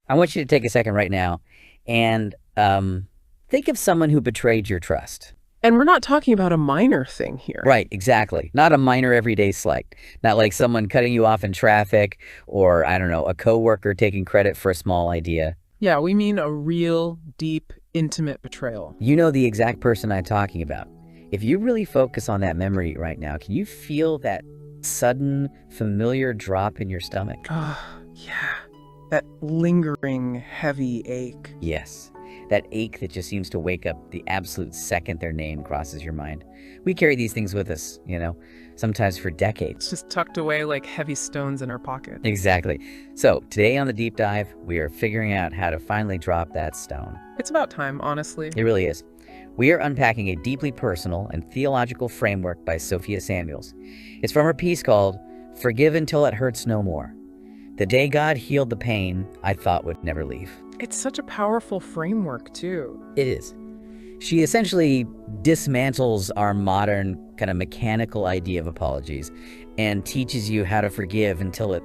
I want you to take a second right now and think of someone who betrayed your trust. And we're not talking about a minor thing here. Right, exactly. Not a minor everyday slight. Not like someone cutting you off in traffic or, I don't know, a coworker taking credit for a small idea. Yeah, we mean a real, deep, intimate betrayal. You know the exact person I'm talking about. If you really focus on that memory right now, can you feel that sudden, familiar drop in your stomach? Yeah. That lingering, heavy ache. Yes. That ache that just seems to wake up the absolute second their name crosses your mind. We carry these things with us, sometimes for decades. It's just tucked away like heavy stones in our pocket. Exactly. So today on the deep dive, we are figuring out how to finally drop that stone. It's about time, honestly. It really is. We are unpacking a deeply personal and theological framework by Sophia Samuels. It's from her piece called Forgive Until It Hurts No More. The day God healed the pain I thought would never leave. It's such a powerful framework, too. It is. She essentially dismantles our modern kind of mechanical idea of apologies and teaches you how to forgive until it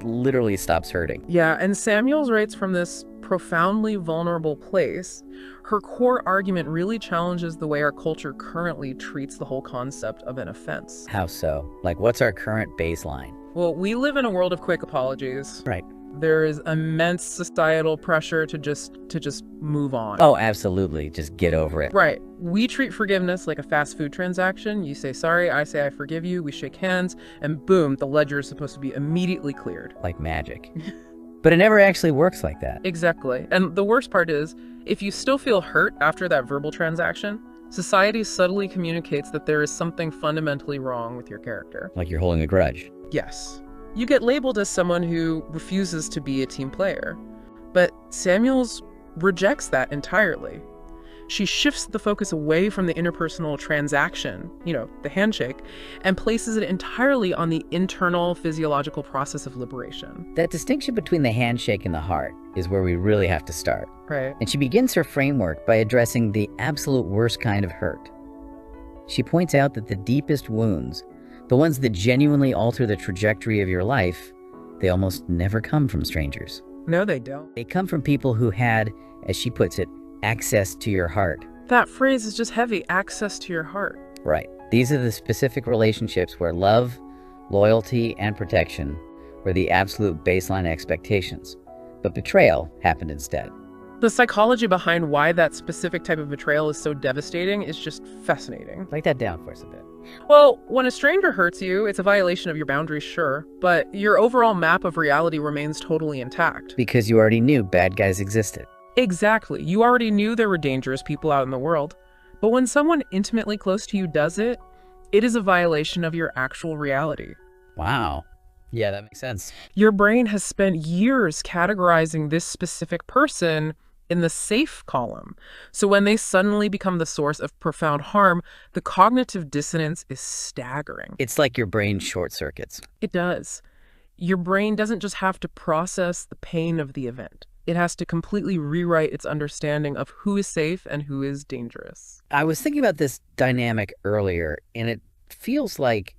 literally stops hurting. Yeah, and Samuels writes from this profoundly vulnerable place. Her core argument really challenges the way our culture currently treats the whole concept of an offense. How so? Like, what's our current baseline? Well, we live in a world of quick apologies. Right. There is immense societal pressure to just move on. Oh, absolutely. Just get over it. Right. We treat forgiveness like a fast food transaction. You say sorry, I say I forgive you, we shake hands, and boom, the ledger is supposed to be immediately cleared. Like magic. But it never actually works like that. Exactly. And the worst part is, if you still feel hurt after that verbal transaction, society subtly communicates that there is something fundamentally wrong with your character. Like you're holding a grudge. Yes. You get labeled as someone who refuses to be a team player. But Samuels rejects that entirely. She shifts the focus away from the interpersonal transaction, the handshake, and places it entirely on the internal physiological process of liberation. That distinction between the handshake and the heart is where we really have to start. Right. And she begins her framework by addressing the absolute worst kind of hurt. She points out that the deepest wounds, the ones that genuinely alter the trajectory of your life, they almost never come from strangers. No, they don't. They come from people who had, as she puts it, access to your heart. That phrase is just heavy, access to your heart. Right. These are the specific relationships where love, loyalty, and protection were the absolute baseline expectations. But betrayal happened instead. The psychology behind why that specific type of betrayal is so devastating is just fascinating. Write that down for us a bit. Well, when a stranger hurts you, it's a violation of your boundaries, sure, but your overall map of reality remains totally intact. Because you already knew bad guys existed. Exactly. You already knew there were dangerous people out in the world. But when someone intimately close to you does it, it is a violation of your actual reality. Wow. Yeah, that makes sense. Your brain has spent years categorizing this specific person in the safe column. So when they suddenly become the source of profound harm, the cognitive dissonance is staggering. It's like your brain short circuits. It does. Your brain doesn't just have to process the pain of the event. It has to completely rewrite its understanding of who is safe and who is dangerous. I was thinking about this dynamic earlier, and it feels like,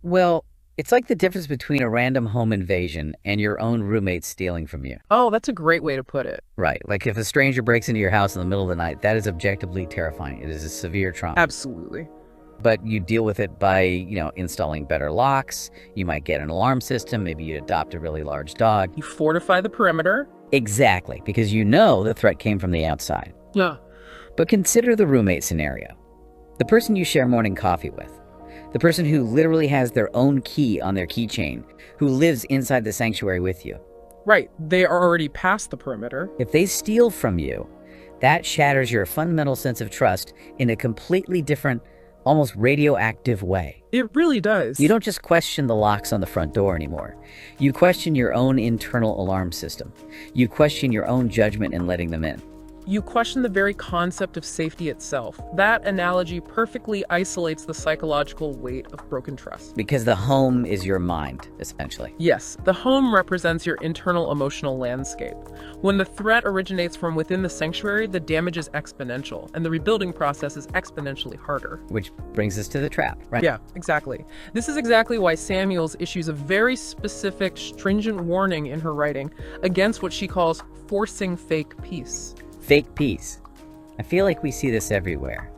well, it's like the difference between a random home invasion and your own roommate stealing from you. Oh, that's a great way to put it. Right. Like if a stranger breaks into your house in the middle of the night, that is objectively terrifying. It is a severe trauma. Absolutely. But you deal with it by, installing better locks. You might get an alarm system. Maybe you adopt a really large dog. You fortify the perimeter. Exactly, because you know the threat came from the outside. Yeah. But consider the roommate scenario. The person you share morning coffee with. The person who literally has their own key on their keychain, who lives inside the sanctuary with you. Right. They are already past the perimeter. If they steal from you, that shatters your fundamental sense of trust in a completely different, almost radioactive way. It really does. You don't just question the locks on the front door anymore. You question your own internal alarm system. You question your own judgment in letting them in. You question the very concept of safety itself. That analogy perfectly isolates the psychological weight of broken trust. Because the home is your mind, essentially. Yes, the home represents your internal emotional landscape. When the threat originates from within the sanctuary, the damage is exponential, and the rebuilding process is exponentially harder. Which brings us to the trap, right? Yeah, exactly. This is exactly why Samuels issues a very specific, stringent warning in her writing against what she calls forcing fake peace. Fake peace. I feel like we see this everywhere,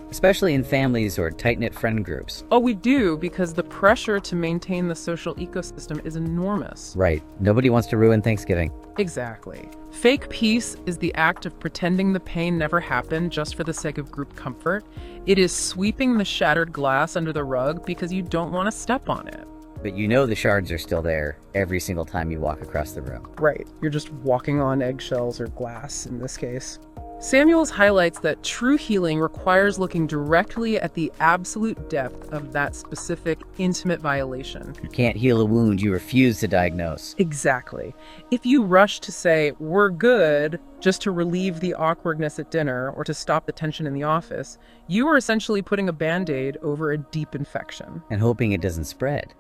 especially in families or tight-knit friend groups. Oh, we do, because the pressure to maintain the social ecosystem is enormous. Right. Nobody wants to ruin Thanksgiving. Exactly. Fake peace is the act of pretending the pain never happened just for the sake of group comfort. It is sweeping the shattered glass under the rug because you don't want to step on it. But you know the shards are still there every single time you walk across the room. Right. You're just walking on eggshells or glass in this case. Samuels highlights that true healing requires looking directly at the absolute depth of that specific, intimate violation. You can't heal a wound you refuse to diagnose. Exactly. If you rush to say, we're good, just to relieve the awkwardness at dinner or to stop the tension in the office, you are essentially putting a Band-Aid over a deep infection. And hoping it doesn't spread.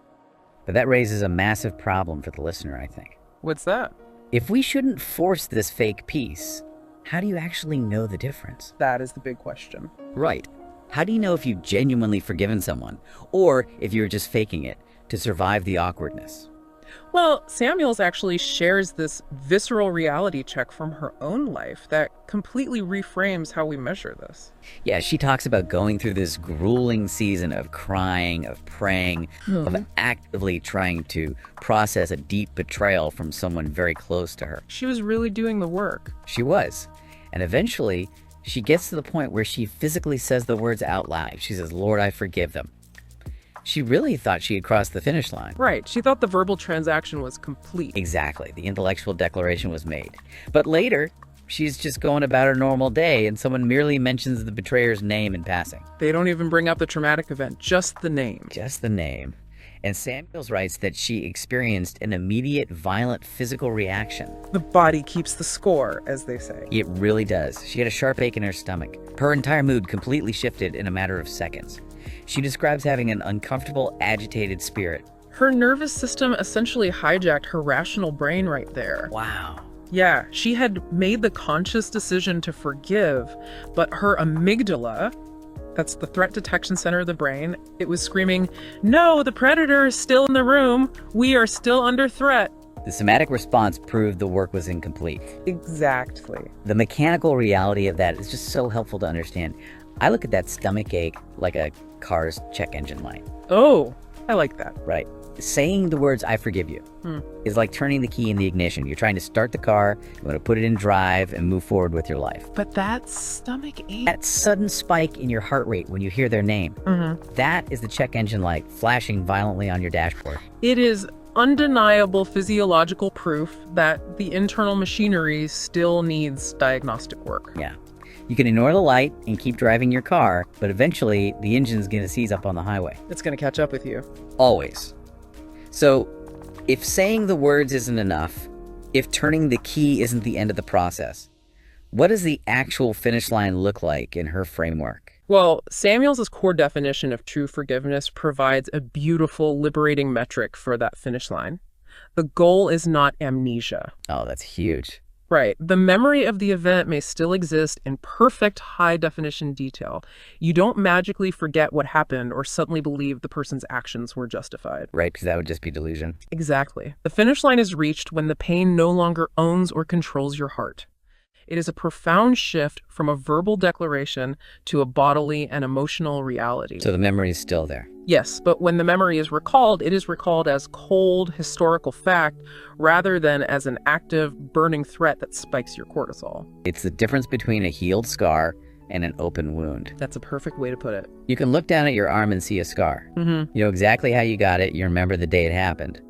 But that raises a massive problem for the listener, I think. What's that? If we shouldn't force this fake peace, how do you actually know the difference? That is the big question. Right. How do you know if you've genuinely forgiven someone, or if you're just faking it to survive the awkwardness? Well, Samuels actually shares this visceral reality check from her own life that completely reframes how we measure this. Yeah, she talks about going through this grueling season of crying, of praying, of actively trying to process a deep betrayal from someone very close to her. She was really doing the work. She was. And eventually, she gets to the point where she physically says the words out loud. She says, "Lord, I forgive them." She really thought she had crossed the finish line. Right. She thought the verbal transaction was complete. Exactly. The intellectual declaration was made. But later, she's just going about her normal day, and someone merely mentions the betrayer's name in passing. They don't even bring up the traumatic event, just the name. Just the name. And Samuels writes that she experienced an immediate, violent physical reaction. The body keeps the score, as they say. It really does. She had a sharp ache in her stomach. Her entire mood completely shifted in a matter of seconds. She describes having an uncomfortable, agitated spirit. Her nervous system essentially hijacked her rational brain right there. Wow. Yeah, she had made the conscious decision to forgive, but her amygdala, that's the threat detection center of the brain, it was screaming, "No, the predator is still in the room. We are still under threat." The somatic response proved the work was incomplete. Exactly. The mechanical reality of that is just so helpful to understand. I look at that stomach ache like a car's check engine light. Oh, I like that. Right. Saying the words, "I forgive you," is like turning the key in the ignition. You're trying to start the car, you want to put it in drive and move forward with your life. But that stomach ache. That sudden spike in your heart rate when you hear their name, that is the check engine light flashing violently on your dashboard. It is undeniable physiological proof that the internal machinery still needs diagnostic work. Yeah. You can ignore the light and keep driving your car, but eventually the engine's going to seize up on the highway. It's going to catch up with you. Always. So, if saying the words isn't enough, if turning the key isn't the end of the process, what does the actual finish line look like in her framework? Well, Samuels' core definition of true forgiveness provides a beautiful, liberating metric for that finish line. The goal is not amnesia. Oh, that's huge. Right. The memory of the event may still exist in perfect high-definition detail. You don't magically forget what happened or suddenly believe the person's actions were justified. Right, because that would just be delusion. Exactly. The finish line is reached when the pain no longer owns or controls your heart. It is a profound shift from a verbal declaration to a bodily and emotional reality. So the memory is still there. Yes, but when the memory is recalled, it is recalled as cold historical fact rather than as an active, burning threat that spikes your cortisol. It's the difference between a healed scar and an open wound. That's a perfect way to put it. You can look down at your arm and see a scar. You know exactly how you got it. You remember the day it happened.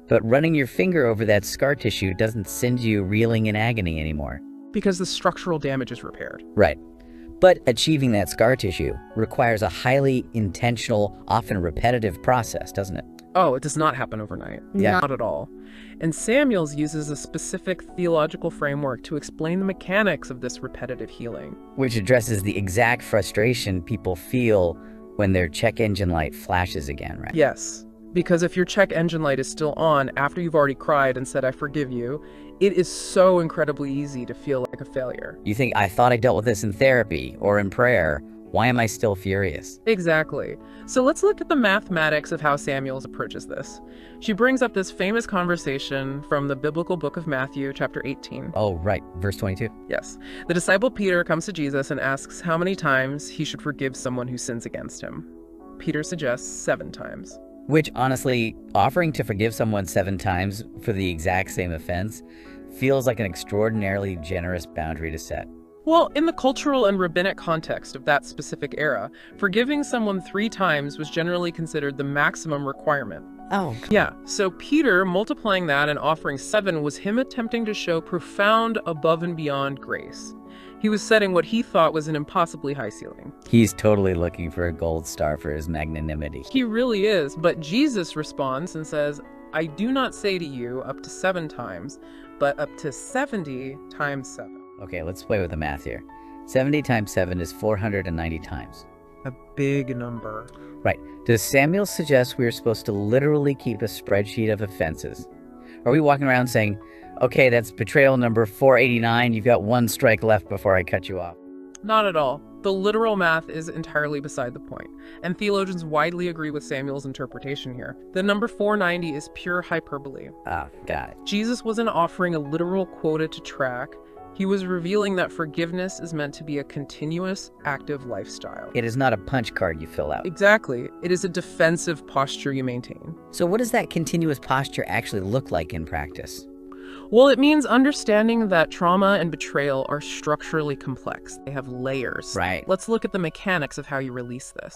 But running your finger over that scar tissue doesn't send you reeling in agony anymore. Because the structural damage is repaired. Right. But achieving that scar tissue requires a highly intentional, often repetitive process, doesn't it? Oh, it does not happen overnight. Yeah. Not at all. And Samuels uses a specific theological framework to explain the mechanics of this repetitive healing. Which addresses the exact frustration people feel when their check engine light flashes again, right? Yes, because if your check engine light is still on after you've already cried and said, "I forgive you," it is so incredibly easy to feel like a failure. You think, I thought I dealt with this in therapy or in prayer. Why am I still furious? Exactly. So let's look at the mathematics of how Samuels approaches this. She brings up this famous conversation from the biblical book of Matthew, chapter 18. Oh, right. Verse 22. Yes. The disciple Peter comes to Jesus and asks how many times he should forgive someone who sins against him. Peter suggests 7 times. Which, honestly, offering to forgive someone 7 times for the exact same offense feels like an extraordinarily generous boundary to set. Well, in the cultural and rabbinic context of that specific era, forgiving someone 3 times was generally considered the maximum requirement. Oh. Yeah, so Peter multiplying that and offering 7 was him attempting to show profound above and beyond grace. He was setting what he thought was an impossibly high ceiling. He's totally looking for a gold star for his magnanimity. He really is, but Jesus responds and says, "I do not say to you up to 7 times, but up to 70 times 7. Okay, let's play with the math here. 70 times 7 is 490 times. A big number. Right. Does Samuel suggest we're supposed to literally keep a spreadsheet of offenses? Are we walking around saying, okay, that's betrayal number 489, you've got 1 strike left before I cut you off? Not at all. The literal math is entirely beside the point, and theologians widely agree with Samuel's interpretation here. The number 490 is pure hyperbole. Ah, got it. Jesus wasn't offering a literal quota to track. He was revealing that forgiveness is meant to be a continuous, active lifestyle. It is not a punch card you fill out. Exactly. It is a defensive posture you maintain. So what does that continuous posture actually look like in practice? Well, it means understanding that trauma and betrayal are structurally complex. They have layers. Right. Let's look at the mechanics of how you release this.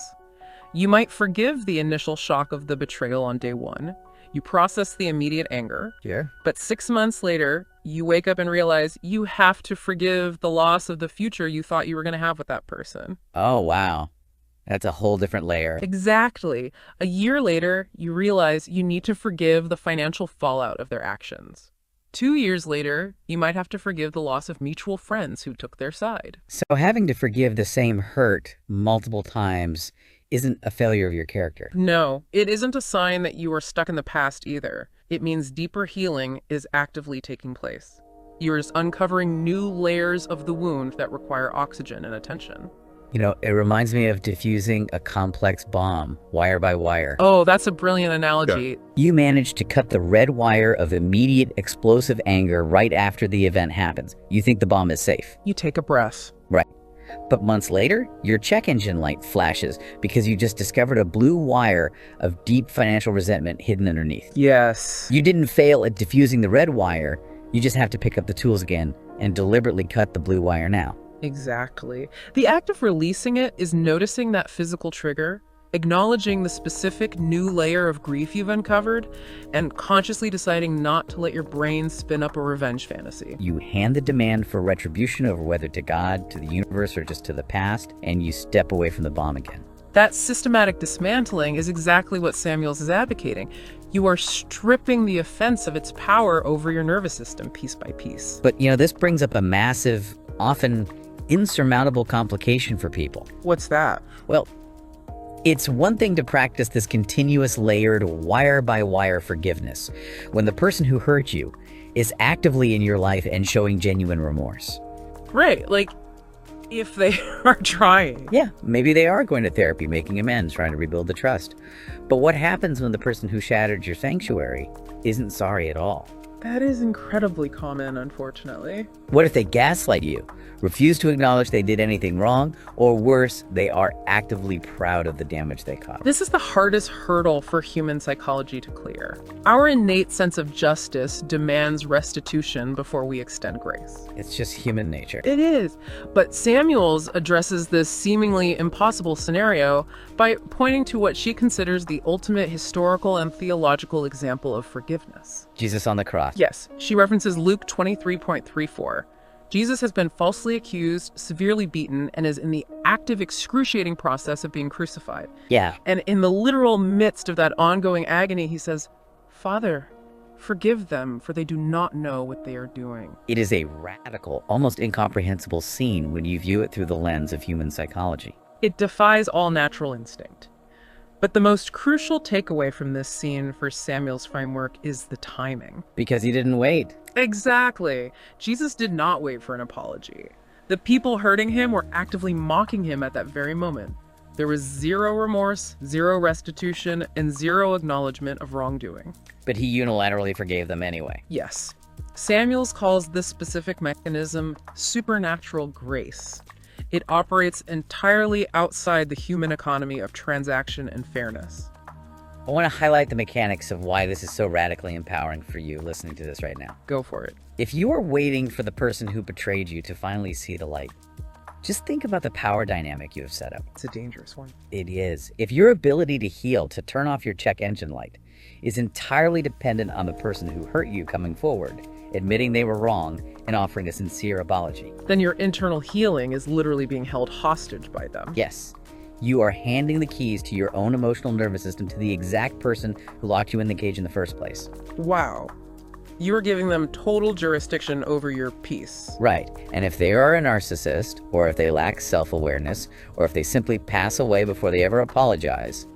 You might forgive the initial shock of the betrayal on day 1. You process the immediate anger. Sure. But 6 months later, you wake up and realize you have to forgive the loss of the future you thought you were going to have with that person. Oh, wow. That's a whole different layer. Exactly. A year later, you realize you need to forgive the financial fallout of their actions. 2 years later, you might have to forgive the loss of mutual friends who took their side. So having to forgive the same hurt multiple times isn't a failure of your character. No, it isn't a sign that you are stuck in the past either. It means deeper healing is actively taking place. You're uncovering new layers of the wound that require oxygen and attention. You know, it reminds me of diffusing a complex bomb, wire by wire. Oh, that's a brilliant analogy. You manage to cut the red wire of immediate explosive anger right after the event happens. You think the bomb is safe. You take a breath. Right. But months later, your check engine light flashes because you just discovered a blue wire of deep financial resentment hidden underneath. Yes. You didn't fail at diffusing the red wire. You just have to pick up the tools again and deliberately cut the blue wire now. Exactly. The act of releasing it is noticing that physical trigger, acknowledging the specific new layer of grief you've uncovered, and consciously deciding not to let your brain spin up a revenge fantasy. You hand the demand for retribution over, whether to God, to the universe, or just to the past, and you step away from the bomb again. That systematic dismantling is exactly what Samuels is advocating. You are stripping the offense of its power over your nervous system piece by piece. But, you know, this brings up a massive, often insurmountable complication for people. What's that? Well, it's one thing to practice this continuous layered wire-by-wire forgiveness when the person who hurt you is actively in your life and showing genuine remorse. Right, like if they are trying. Yeah, maybe they are going to therapy, making amends, trying to rebuild the trust. But what happens when the person who shattered your sanctuary isn't sorry at all? That is incredibly common, unfortunately. What if they gaslight you, refuse to acknowledge they did anything wrong, or worse, they are actively proud of the damage they caused? This is the hardest hurdle for human psychology to clear. Our innate sense of justice demands restitution before we extend grace. It's just human nature. It is. But Samuels addresses this seemingly impossible scenario by pointing to what she considers the ultimate historical and theological example of forgiveness. Jesus on the cross. Yes, she references Luke 23:34. Jesus has been falsely accused, severely beaten, and is in the active, excruciating process of being crucified. Yeah, And in the literal midst of that ongoing agony, he says, "Father, forgive them, for they do not know what they are doing." it is a radical, almost incomprehensible scene when you view it through the lens of human psychology. It defies all natural instinct. But the most crucial takeaway from this scene for Samuel's framework is the timing. Because he didn't wait. Exactly. Jesus did not wait for an apology. The people hurting him were actively mocking him at that very moment. There was zero remorse, zero restitution, and zero acknowledgement of wrongdoing. But he unilaterally forgave them anyway. Yes. Samuels calls this specific mechanism supernatural grace. It operates entirely outside the human economy of transaction and fairness. I want to highlight the mechanics of why this is so radically empowering for you listening to this right now. Go for it. If you are waiting for the person who betrayed you to finally see the light, just think about the power dynamic you have set up. It's a dangerous one. It is. If your ability to heal, to turn off your check engine light, is entirely dependent on the person who hurt you coming forward, admitting they were wrong, and offering a sincere apology, Then your internal healing is literally being held hostage by them. yes, you are handing the keys to your own emotional nervous system to the exact person who locked you in the cage in the first place. Wow. You are giving them total jurisdiction over your peace. Right. And if they are a narcissist, or if they lack self-awareness, or if they simply pass away before they ever apologize,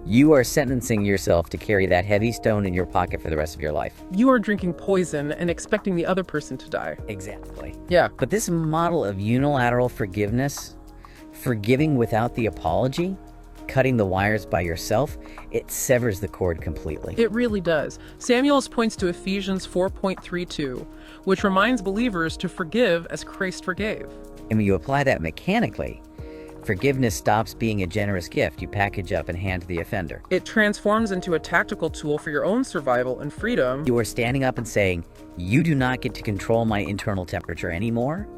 you are sentencing yourself to carry that heavy stone in your pocket for the rest of your life. You are drinking poison and expecting the other person to die. Exactly. Yeah. But this model of unilateral forgiveness, forgiving without the apology, cutting the wires by yourself, it severs the cord completely. It really does. Samuels points to Ephesians 4.32, which reminds believers to forgive as Christ forgave. And when you apply that mechanically, forgiveness stops being a generous gift you package up and hand to the offender. It transforms into a tactical tool for your own survival and freedom. You are standing up and saying, you do not get to control my internal temperature anymore.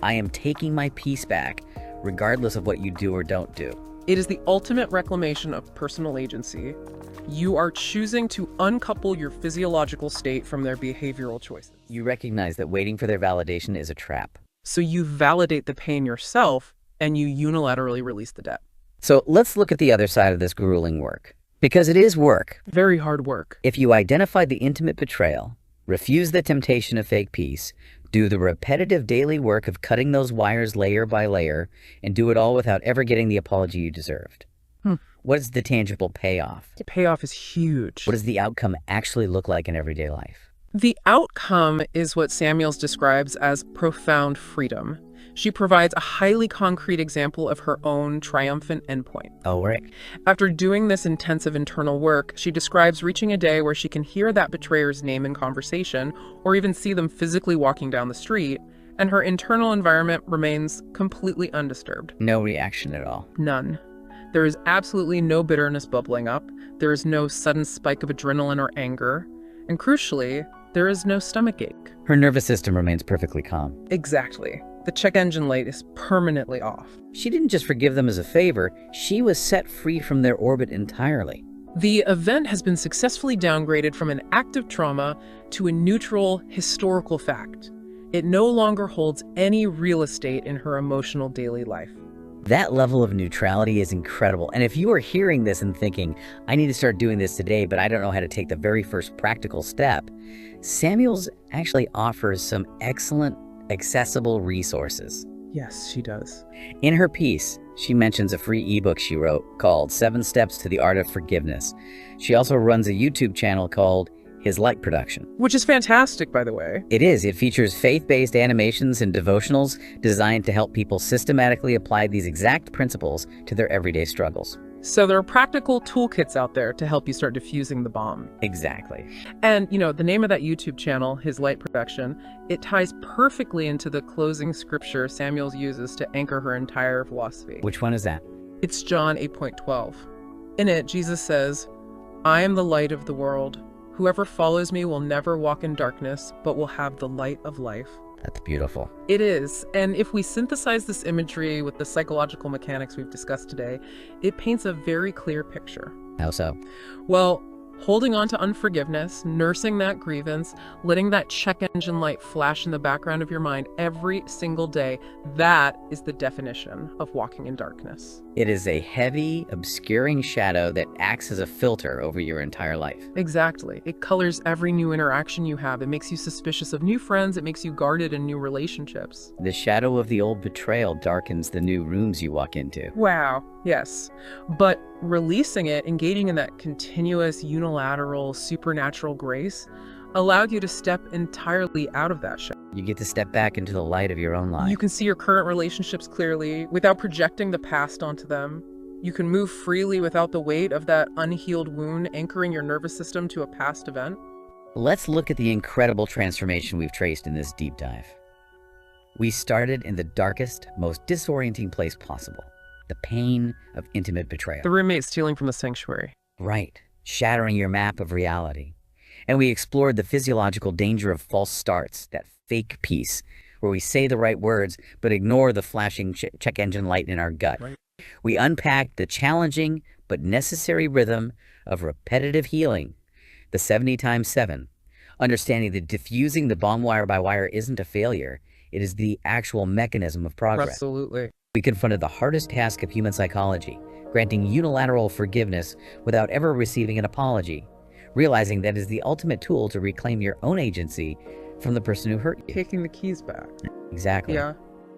I am taking my peace back, regardless of what you do or don't do. It is the ultimate reclamation of personal agency. You are choosing to uncouple your physiological state from their behavioral choices. You recognize that waiting for their validation is a trap. So you validate the pain yourself, and you unilaterally release the debt. So let's look at the other side of this grueling work. Because it is work. Very hard work. If you identify the intimate betrayal, refuse the temptation of fake peace, do the repetitive daily work of cutting those wires layer by layer, and do it all without ever getting the apology you deserved. What is the tangible payoff? The payoff is huge. What does the outcome actually look like in everyday life? The outcome is what Samuels describes as profound freedom. She provides a highly concrete example of her own triumphant endpoint. Oh, right. After doing this intensive internal work, she describes reaching a day where she can hear that betrayer's name in conversation, or even see them physically walking down the street, and her internal environment remains completely undisturbed. No reaction at all. None. There is absolutely no bitterness bubbling up. There is no sudden spike of adrenaline or anger. And crucially, there is no stomachache. Her nervous system remains perfectly calm. Exactly. The check engine light is permanently off. She didn't just forgive them as a favor, she was set free from their orbit entirely. The event has been successfully downgraded from an active trauma to a neutral, historical fact. It no longer holds any real estate in her emotional daily life. That level of neutrality is incredible. And if you are hearing this and thinking, I need to start doing this today, but I don't know how to take the very first practical step, Samuels actually offers some excellent, accessible resources. Yes, she does. In her piece, she mentions a free ebook she wrote called 7 Steps to the Art of Forgiveness. She also runs a YouTube channel called His Light Production. Which is fantastic, by the way. It is. It features faith-based animations and devotionals designed to help people systematically apply these exact principles to their everyday struggles. So there are practical toolkits out there to help you start diffusing the bomb. Exactly. And, the name of that YouTube channel, His Light Production, it ties perfectly into the closing scripture Samuels uses to anchor her entire philosophy. Which one is that? It's John 8.12. In it, Jesus says, "I am the light of the world. Whoever follows me will never walk in darkness, but will have the light of life." That's beautiful. It is. And if we synthesize this imagery with the psychological mechanics we've discussed today, it paints a very clear picture. How so? Well, Holding on to unforgiveness, nursing that grievance, letting that check engine light flash in the background of your mind every single day, that is the definition of walking in darkness. It is a heavy, obscuring shadow that acts as a filter over your entire life. Exactly. It colors every new interaction you have. It makes you suspicious of new friends. It makes you guarded in new relationships. The shadow of the old betrayal darkens the new rooms you walk into. Wow. Yes. But releasing it, engaging in that continuous, unilateral, supernatural grace, allowed you to step entirely out of that shadow. You get to step back into the light of your own life. You can see your current relationships clearly without projecting the past onto them. You can move freely without the weight of that unhealed wound anchoring your nervous system to a past event. Let's look at the incredible transformation we've traced in this deep dive. We started in the darkest, most disorienting place possible, the pain of intimate betrayal. The roommate stealing from the sanctuary. Right, shattering your map of reality. And we explored the physiological danger of false starts, that fake peace, where we say the right words but ignore the flashing check engine light in our gut. Right. We unpacked the challenging but necessary rhythm of repetitive healing, the 70 times 7, understanding that diffusing the bomb wire by wire isn't a failure, it is the actual mechanism of progress. Absolutely. We confronted the hardest task of human psychology, granting unilateral forgiveness without ever receiving an apology, realizing that is the ultimate tool to reclaim your own agency from the person who hurt you. Taking the keys back. Exactly. Yeah.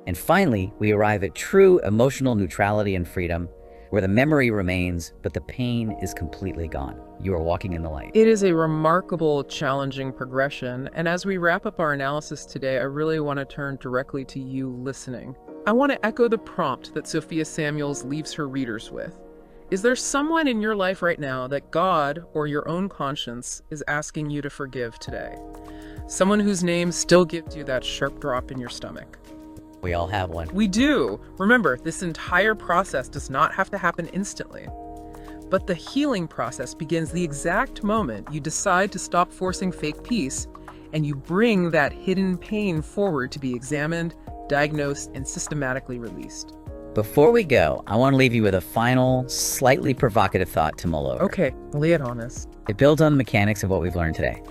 And finally, we arrive at true emotional neutrality and freedom, where the memory remains, but the pain is completely gone. You are walking in the light. It is a remarkable, challenging progression. And as we wrap up our analysis today, I really want to turn directly to you listening. I want to echo the prompt that Sophia Samuels leaves her readers with. Is there someone in your life right now that God or your own conscience is asking you to forgive today? Someone whose name still gives you that sharp drop in your stomach. We all have one. We do. Remember, this entire process does not have to happen instantly. But the healing process begins the exact moment you decide to stop forcing fake peace and you bring that hidden pain forward to be examined, diagnosed, and systematically released. Before we go, I want to leave you with a final, slightly provocative thought to mull over. Okay, lay it on us. It builds on the mechanics of what we've learned today.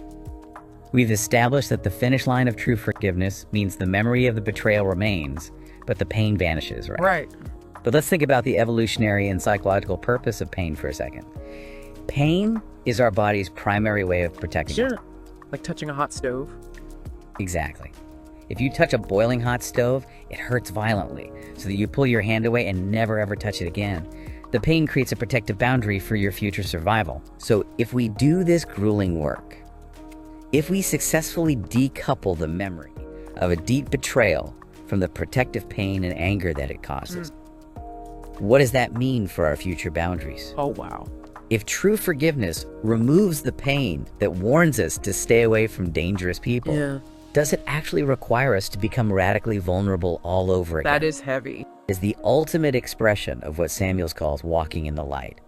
We've established that the finish line of true forgiveness means the memory of the betrayal remains, but the pain vanishes, right? Right. But let's think about the evolutionary and psychological purpose of pain for a second. Pain is our body's primary way of protecting us. Sure. Like touching a hot stove. Exactly. If you touch a boiling hot stove, it hurts violently, so that you pull your hand away and never ever touch it again. The pain creates a protective boundary for your future survival. So if we do this grueling work, if we successfully decouple the memory of a deep betrayal from the protective pain and anger that it causes, what does that mean for our future boundaries? Oh, wow. If true forgiveness removes the pain that warns us to stay away from dangerous people, does it actually require us to become radically vulnerable all over again? That is heavy. Is the ultimate expression of what Samuels calls walking in the light.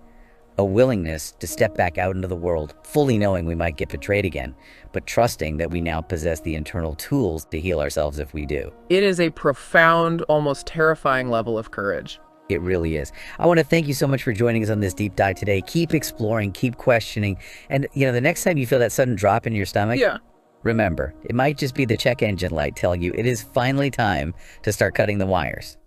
A willingness to step back out into the world, fully knowing we might get betrayed again, but trusting that we now possess the internal tools to heal ourselves if we do. It is a profound, almost terrifying level of courage. It really is. I want to thank you so much for joining us on this deep dive today. Keep exploring, keep questioning, and the next time you feel that sudden drop in your stomach, remember, it might just be the check engine light telling you it is finally time to start cutting the wires.